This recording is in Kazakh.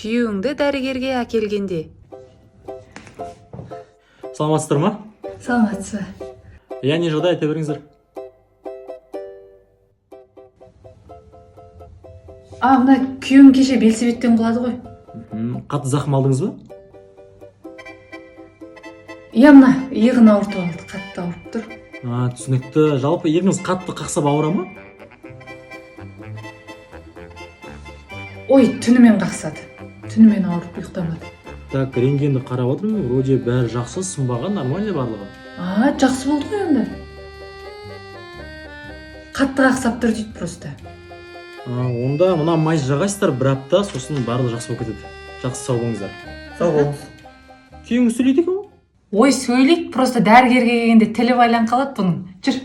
күйөөңдү дарыгерге акелгенди. Саламатсыздар ма? Саламатсызбы. Я не жада айта бериңиздер. Мына күйөөң кеше белсебеттен кулады ғой. Катты закым алдыңыз ба? Мына ийигин ауыртып алды, катты ауырып тур. Түсінікті. Жалпы иығыңыз қатты қақсап ауыра ма? Ой, түнімен қақсады. Түнімен ауырып ұйықтамады. Так, рентгенді қарап отырмын, вроде бәрі жақсы, сынбаған, нормально барлығы. Жақсы болды ғой онда. Қатты қақсап тұр дейді просто. Онда мына майыз жағайсыздар бір апта, сосын барлығы жақсы болып кетеді. Жақсы сау болыңыздар. Сау болыңыз. Күйеуіңіз сөйлейді екен ғой? Ой, сөйлейді, просто дәрігерге келгенде тілі байланып қалады бұның. Жүр.